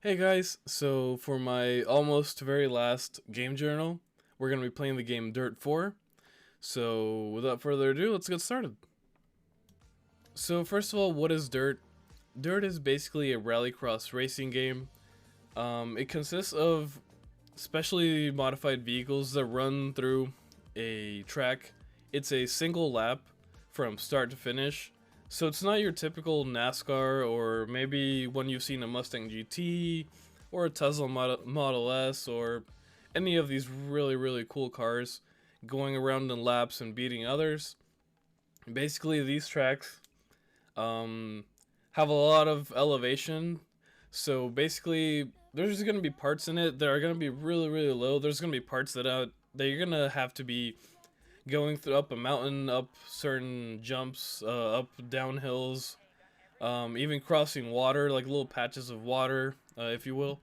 Hey guys, so for my almost very last game journal, we're going to be playing the game Dirt 4. So without further ado, let's get started. So first of all, what is Dirt? Dirt is basically a rallycross racing game. It consists of specially modified vehicles that run through a track. It's a single lap from start to finish. So it's not your typical NASCAR or maybe when you've seen a Mustang GT or a Tesla Model S or any of these really cool cars going around in laps and beating others. Basically, these tracks um, have a lot of elevation. So basically, there's going to be parts in it that are going to be really low. There's going to be parts that you're going to have to be going through up a mountain, up certain jumps, up down hills, even crossing water, like little patches of water, if you will.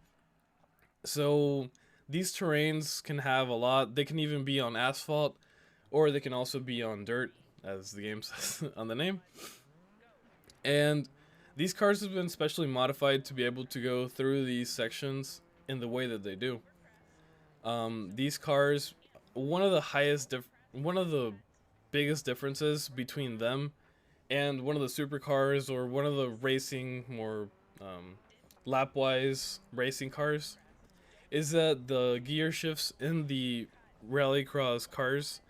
So these terrains can have a lot. They can even be on asphalt, or they can also be on dirt, as the game says on the name. And these cars have been specially modified to be able to go through these sections in the way that they do. These cars, one of the biggest differences between them and one of the supercars or one of the racing more lap-wise racing cars is that the gear shifts in the rallycross cars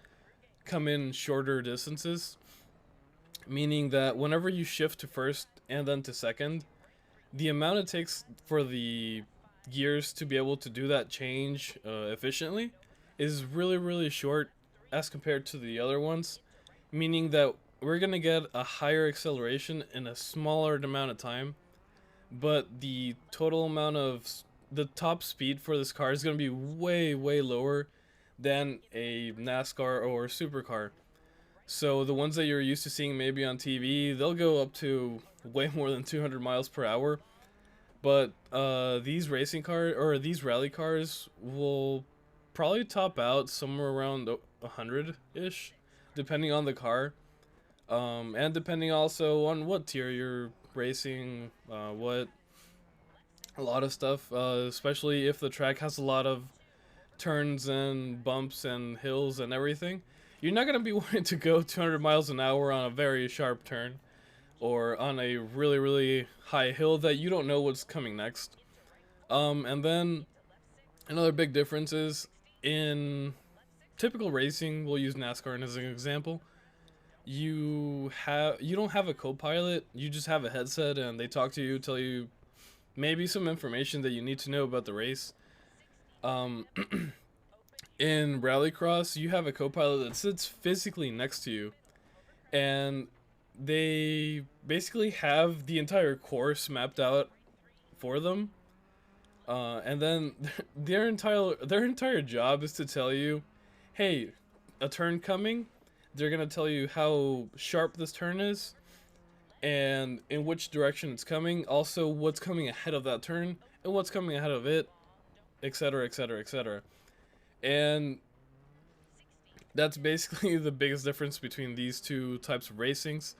come in shorter distances, meaning that whenever you shift to first and then to second, the amount it takes for the gears to be able to do that change efficiently is really short as compared to the other ones, meaning that we're going to get a higher acceleration in a smaller amount of time, but the total amount of the top speed for this car is going to be way lower than a NASCAR or supercar. So the ones that you're used to seeing maybe on TV, they'll go up to way more than 200 miles per hour. But these racing cars or these rally cars will probably top out somewhere around 100 ish, depending on the car, and depending also on what tier you're racing, what a lot of stuff, especially if the track has a lot of turns and bumps and hills and everything. You're not gonna be wanting to go 200 miles an hour on a very sharp turn or on a really high hill that you don't know what's coming next. And then another big difference is in typical racing, we'll use NASCAR as an example. You don't have a co-pilot, you just have a headset and they talk to you, tell you maybe some information that you need to know about the race. Um, in Rallycross, you have a co-pilot that sits physically next to you, and they basically have the entire course mapped out for them. And then their entire job is to tell you, hey, a turn coming. They're gonna tell you how sharp this turn is, and in which direction it's coming. Also, what's coming ahead of that turn and what's coming ahead of it, etc. And that's basically the biggest difference between these two types of racings.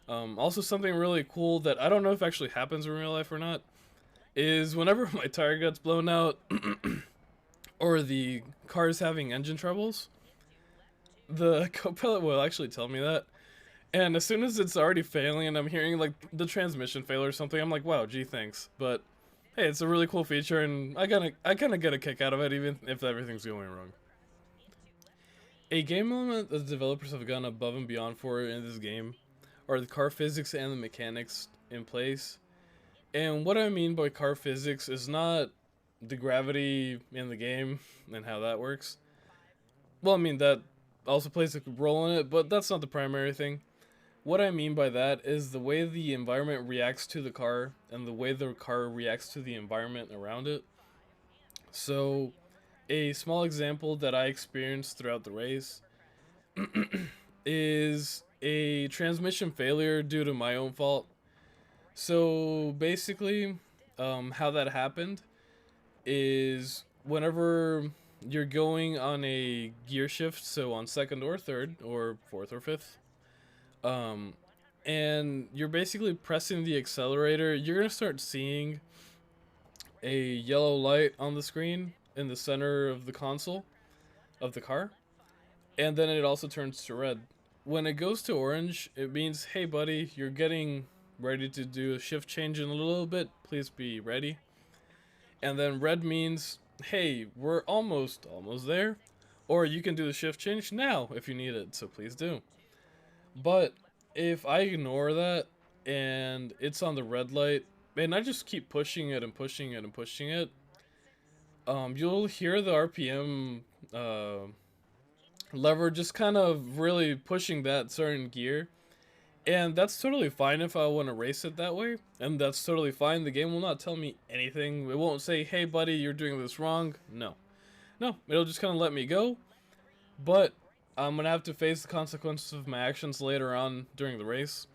Also, something really cool that I don't know if actually happens in real life or not is whenever my tire gets blown out or the car is having engine troubles, the co-pilot will actually tell me that. And as soon as it's already failing and I'm hearing like the transmission fail or something, I'm like, wow, gee, thanks. But hey, it's a really cool feature, and I kind of get a kick out of it, even if everything's going wrong. A game element that the developers have gone above and beyond for in this game are the car physics and the mechanics in place. And what I mean by car physics is not the gravity in the game and how that works. Well, I mean, that also plays a role in it, but that's not the primary thing. What I mean by that is the way the environment reacts to the car and the way the car reacts to the environment around it. So, a small example that I experienced throughout the race is a transmission failure due to my own fault. So basically, how that happened is whenever you're going on a gear shift, so on second or third or fourth or fifth, um, and you're basically pressing the accelerator, you're gonna start seeing a yellow light on the screen in the center of the console of the car, and then it also turns to red. When it goes to orange, it means, hey buddy, you're getting ready to do a shift change in a little bit. Please be ready. And then red means, hey, we're almost there. Or you can do the shift change now if you need it, so please do. But if I ignore that and it's on the red light, and I just keep pushing it and pushing it and pushing it, you'll hear the RPM lever just kind of really pushing that certain gear. And that's totally fine if I want to race it that way. And that's totally fine. The game will not tell me anything. It won't say, hey buddy, you're doing this wrong. No. No, it'll just kind of let me go. But I'm going to have to face the consequences of my actions later on during the race.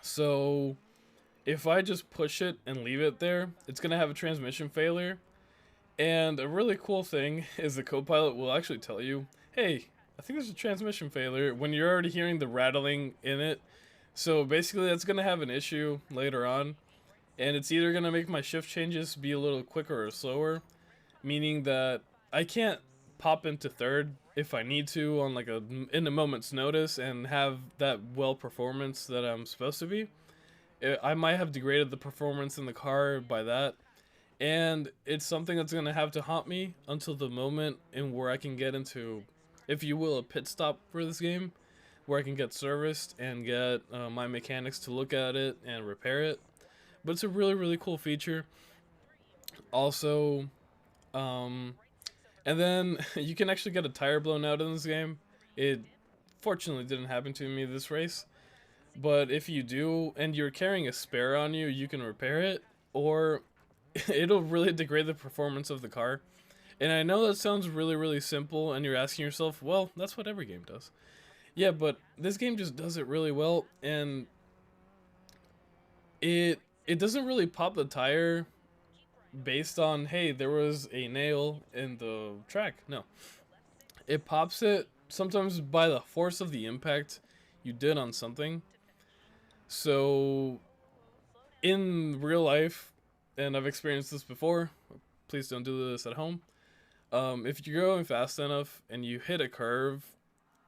So if I just push it and leave it there, it's going to have a transmission failure. And a really cool thing is the co-pilot will actually tell you, hey, I think there's a transmission failure when you're already hearing the rattling in it. So basically that's going to have an issue later on. And it's either going to make my shift changes be a little quicker or slower, meaning that I can't pop into third if I need to on like in a moment's notice and have that well performance that I'm supposed to be. I might have degraded the performance in the car by that. And it's something that's going to have to haunt me until the moment in where I can get into, if you will, a pit stop for this game, where I can get serviced and get my mechanics to look at it and repair it. But it's a really, really cool feature. Also, and then you can actually get a tire blown out in this game. It fortunately didn't happen to me this race. But if you do, and you're carrying a spare on you, you can repair it. Or it'll really degrade the performance of the car. And I know that sounds really, really simple, and you're asking yourself, well, that's what every game does. Yeah, but this game just does it really well, and it doesn't really pop the tire based on, hey, there was a nail in the track. No. It pops it sometimes by the force of the impact you did on something. So, in real life, and I've experienced this before, please don't do this at home. If you're going fast enough and you hit a curve,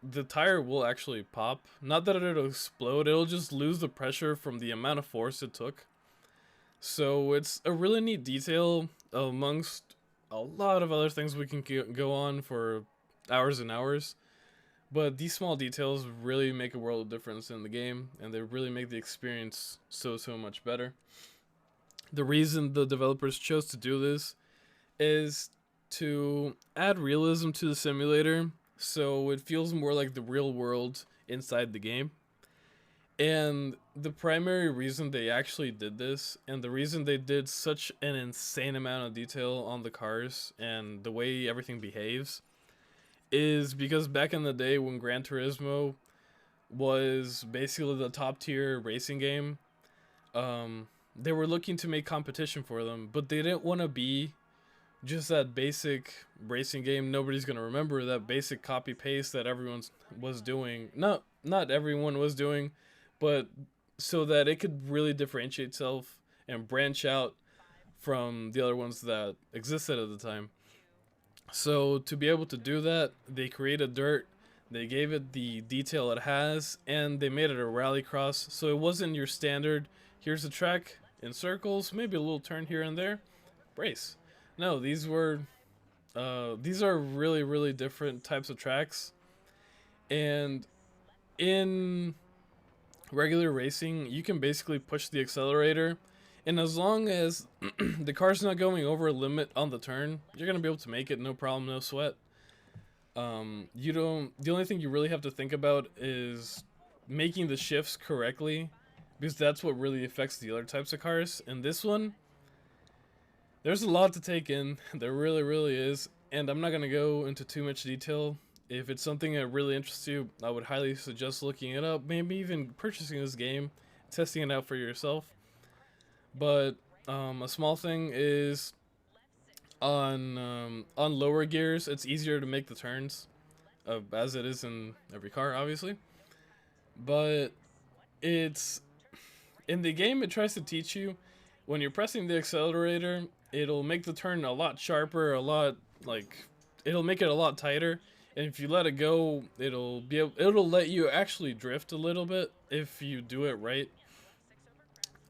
the tire will actually pop. Not that it'll explode, it'll just lose the pressure from the amount of force it took. So it's a really neat detail amongst a lot of other things we can go on for hours and hours. But these small details really make a world of difference in the game, and they really make the experience so much better. The reason the developers chose to do this is to add realism to the simulator so it feels more like the real world inside the game. And the primary reason they actually did this, and the reason they did such an insane amount of detail on the cars and the way everything behaves, is because back in the day when Gran Turismo was basically the top tier racing game, they were looking to make competition for them, but they didn't want to be just that basic racing game. Nobody's gonna remember that basic copy paste that everyone was doing. Not everyone was doing, but so that it could really differentiate itself and branch out from the other ones that existed at the time. So to be able to do that, they created dirt, they gave it the detail it has, and they made it a rallycross. So it wasn't your standard, here's the track in circles, maybe a little turn here and there, race. No, these are really, really different types of tracks. And in regular racing, you can basically push the accelerator, and as long as the car's not going over a limit on the turn, you're gonna be able to make it, no problem, no sweat. You don't. The only thing you really have to think about is making the shifts correctly, because that's what really affects the other types of cars. In this one, there's a lot to take in. There really, really is, and I'm not gonna go into too much detail. If it's something that really interests you, I would highly suggest looking it up, maybe even purchasing this game, testing it out for yourself. But a small thing is on lower gears, it's easier to make the turns, as it is in every car, obviously. But it's in the game, it tries to teach you when you're pressing the accelerator, it'll make the turn a lot sharper, a lot like it'll make it a lot tighter. And if you let it go, it'll let you actually drift a little bit if you do it right.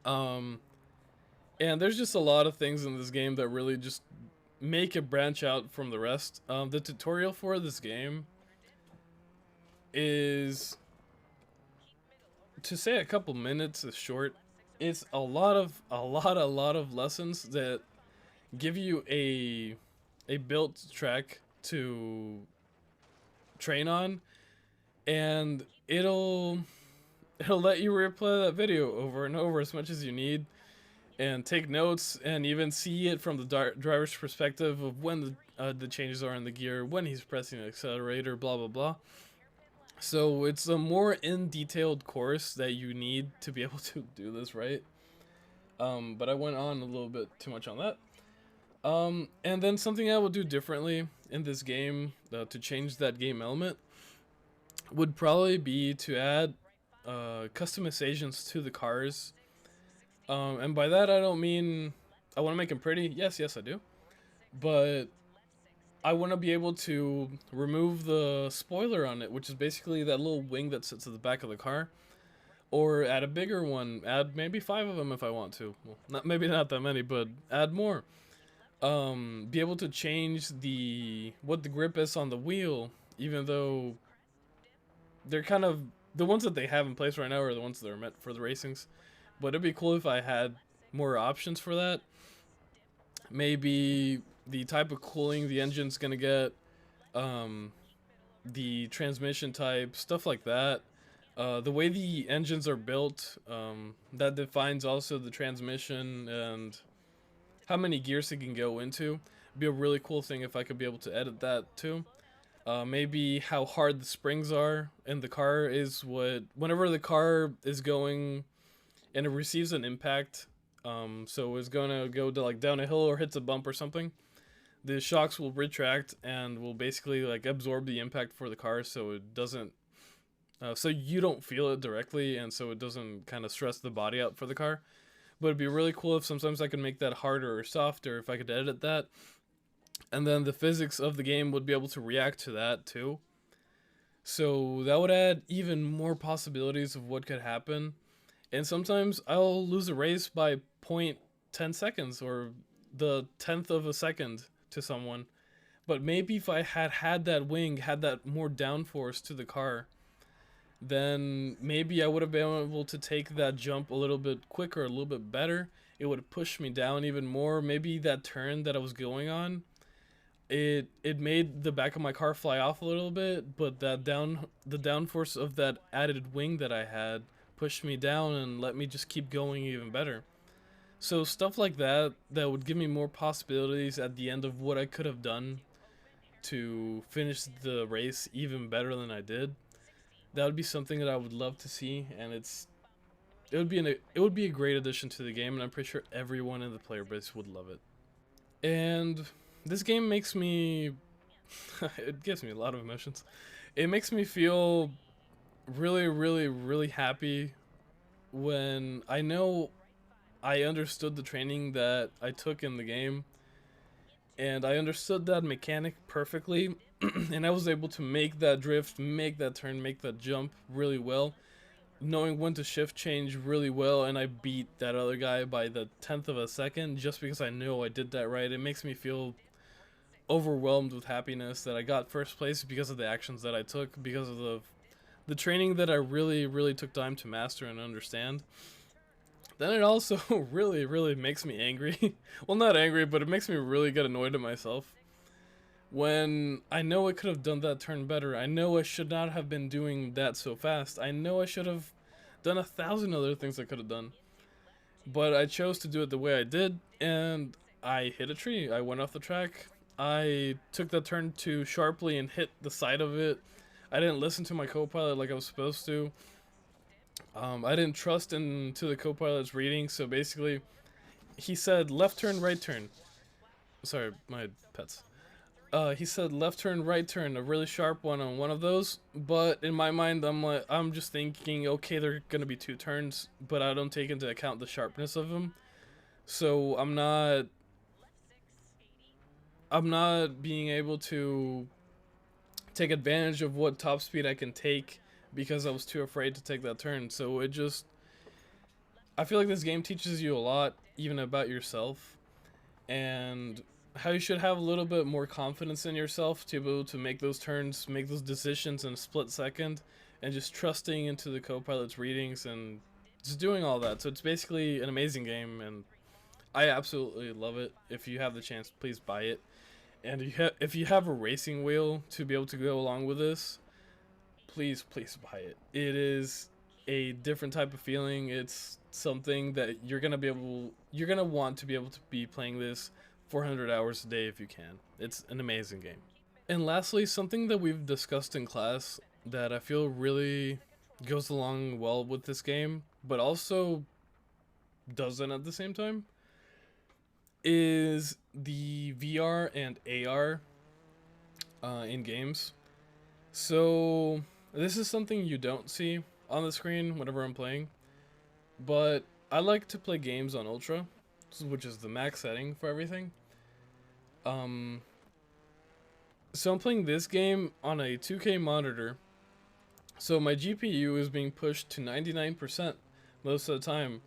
Um, and there's just a lot of things in this game that really just make it branch out from the rest. The tutorial for this game is, to say a couple minutes is short. It's a lot of lessons that give you a built track to train on, and it'll let you replay that video over and over as much as you need, and take notes, and even see it from the driver's perspective of when the changes are in the gear, when he's pressing the accelerator, blah blah blah. So it's a more in detailed course that you need to be able to do this right. But I went on a little bit too much on that. And then something I would do differently in this game to change that game element would probably be to add customizations to the cars. And by that I don't mean I want to make them pretty. Yes, I do. But I want to be able to remove the spoiler on it, which is basically that little wing that sits at the back of the car, or add a bigger one. Add maybe 5 of them if I want to. Well, not that many, but add more. Be able to change what the grip is on the wheel, even though they're kind of the ones that they have in place right now are the ones that are meant for the racings. But it'd be cool if I had more options for that. Maybe the type of cooling the engine's gonna get, um, the transmission type, stuff like that. The way the engines are built, that defines also the transmission and how many gears it can go into. It'd be a really cool thing if I could be able to edit that too. Maybe how hard the springs are in the car is whenever the car is going and it receives an impact, so it's gonna go to like down a hill or hits a bump or something, the shocks will retract and will basically like absorb the impact for the car, so it doesn't so you don't feel it directly, and so it doesn't kind of stress the body out for the car. But it'd be really cool if sometimes I could make that harder or softer, if I could edit that. And then the physics of the game would be able to react to that too. So that would add even more possibilities of what could happen. And sometimes I'll lose a race by 0.10 seconds or the tenth of a second to someone. But maybe if I had that wing, had that more downforce to the car, then maybe I would have been able to take that jump a little bit quicker, a little bit better. It would have pushed me down even more. Maybe that turn that I was going on, it made the back of my car fly off a little bit, but the downforce of that added wing that I had pushed me down and let me just keep going even better. So stuff like that would give me more possibilities at the end of what I could have done to finish the race even better than I did. That would be something that I would love to see, and it would be a great addition to the game, and I'm pretty sure everyone in the player base would love it. And this game makes me it gives me a lot of emotions. It makes me feel really, really, really happy when I know I understood the training that I took in the game, and I understood that mechanic perfectly, and I was able to make that drift, make that turn, make that jump really well, knowing when to shift change really well, and I beat that other guy by the tenth of a second just because I know I did that right. It makes me feel overwhelmed with happiness that I got first place because of the actions that I took, because of the training that I really, really took time to master and understand. Then it also really, really makes me angry. Well, not angry, but it makes me really get annoyed at myself. When I know I could have done that turn better. I know I should not have been doing that so fast. I know I should have done 1,000 other things I could have done. But I chose to do it the way I did, and I hit a tree. I went off the track. I took that turn too sharply and hit the side of it. I didn't listen to my co-pilot like I was supposed to. I didn't trust into the co-pilot's reading, so basically, he said left turn, right turn. Sorry, my pets. He said left turn, right turn, a really sharp one on one of those. But in my mind, I'm just thinking, okay, there are gonna be 2 turns, but I don't take into account the sharpness of them. So I'm not I'm not being able to take advantage of what top speed I can take because I was too afraid to take that turn. So it just, I feel like this game teaches you a lot, even about yourself, and how you should have a little bit more confidence in yourself to be able to make those turns, make those decisions in a split second, and just trusting into the co-pilot's readings and just doing all that. So it's basically an amazing game, and I absolutely love it. If you have the chance, please buy it. And if you have a racing wheel to be able to go along with this, please buy it. It is a different type of feeling. It's something that you're gonna want to be able to be playing this 400 hours a day if you can. It's an amazing game. And lastly, something that we've discussed in class that I feel really goes along well with this game, but also doesn't at the same time, is the VR and AR in games. So this is something you don't see on the screen whenever I'm playing, but I like to play games on Ultra, which is the max setting for everything. Um, so I'm playing this game on a 2K monitor, so my GPU is being pushed to 99% most of the time.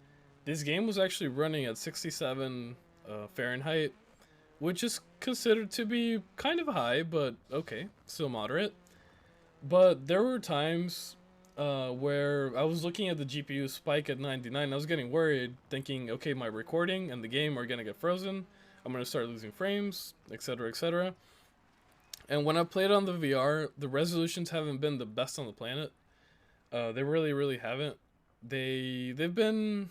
This game was actually running at 67 Fahrenheit, which is considered to be kind of high, but okay, still moderate. But there were times where I was looking at the GPU spike at 99. I was getting worried, thinking, okay, my recording and the game are gonna get frozen. I'm gonna start losing frames, etc., etc. And when I played on the VR, the resolutions haven't been the best on the planet. They really haven't. They've been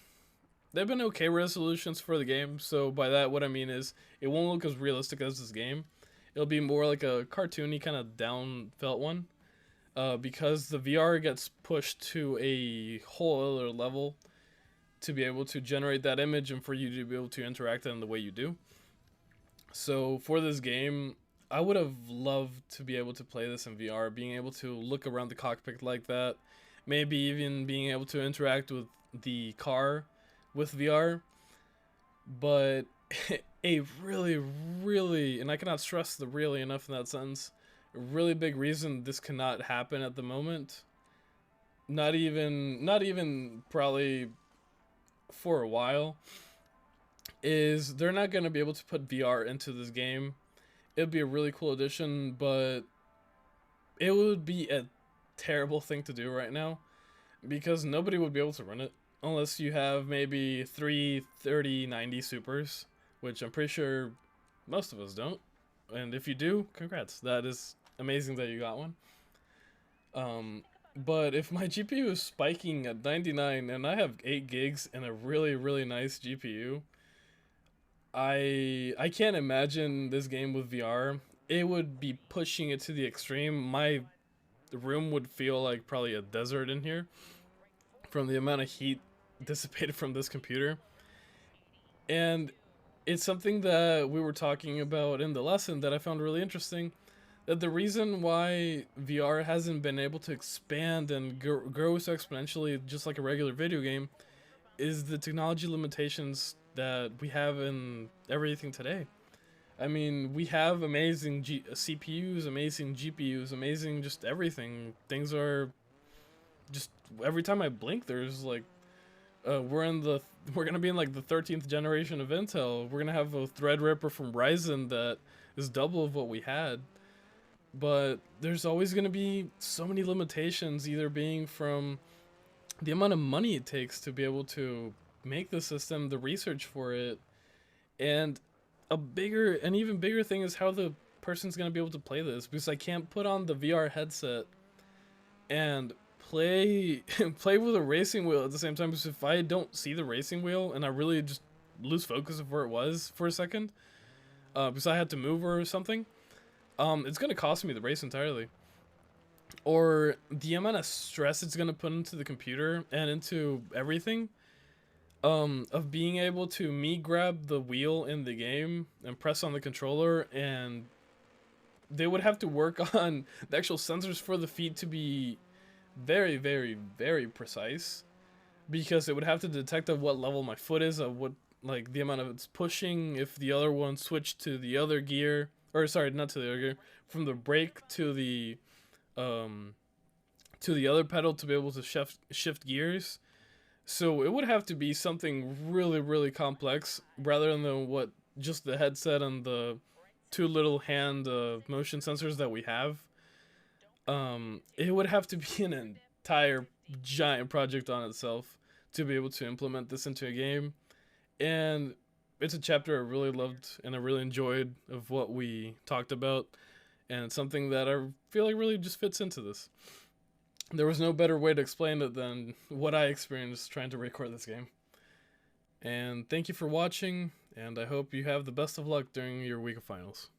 okay resolutions for the game. So by that, what I mean is it won't look as realistic as this game. It'll be more like a cartoony kind of down felt one. Because the VR gets pushed to a whole other level to be able to generate that image and for you to be able to interact in the way you do. So for this game, I would have loved to be able to play this in VR, being able to look around the cockpit like that, maybe even being able to interact with the car with VR. But a really, and I cannot stress the really enough in that sentence, a really big reason this cannot happen at the moment, not even probably for a while, is they're not going to be able to put VR into this game. It'd be a really cool addition, but it would be a terrible thing to do right now because nobody would be able to run it unless you have maybe 3 3090 supers, which I'm pretty sure most of us don't. And if you do, congrats. That is amazing that you got one. But if my GPU is spiking at 99 and I have 8 gigs and a really nice GPU, I can't imagine this game with VR. It would be pushing it to the extreme. My room would feel like probably a desert in here from the amount of heat dissipated from this computer. And it's something that we were talking about in the lesson that I found really interesting. That the reason why VR hasn't been able to expand and grow so exponentially, just like a regular video game, is the technology limitations that we have in everything today. I mean, we have amazing CPUs, amazing GPUs, amazing just everything. Things are just every time I blink, there's like we're gonna be in like the 13th generation of Intel. We're gonna have a Threadripper from Ryzen that is double of what we had. But there's always gonna be so many limitations, either being from the amount of money it takes to be able to make the system, the research for it, and an even bigger thing is how the person's gonna be able to play this, because I can't put on the VR headset and play play with a racing wheel at the same time. Because if I don't see the racing wheel and I really just lose focus of where it was for a second, because I had to move or something, it's gonna cost me the race entirely. Or the amount of stress it's gonna put into the computer and into everything, of being able to grab the wheel in the game and press on the controller, and they would have to work on the actual sensors for the feet to be very precise, because it would have to detect at what level my foot is, of what, like, the amount of it's pushing, if the other one switched to the other gear or sorry, not to the other gear, from the brake um to the other pedal to be able to shift gears. So it would have to be something really really complex rather than what just the headset and the two little hand motion sensors that we have. It would have to be an entire giant project on itself to be able to implement this into a game. And it's a chapter I really loved and I really enjoyed of what we talked about, and it's something that I feel like really just fits into this. There was no better way to explain it than what I experienced trying to record this game. And thank you for watching, and I hope you have the best of luck during your week of finals.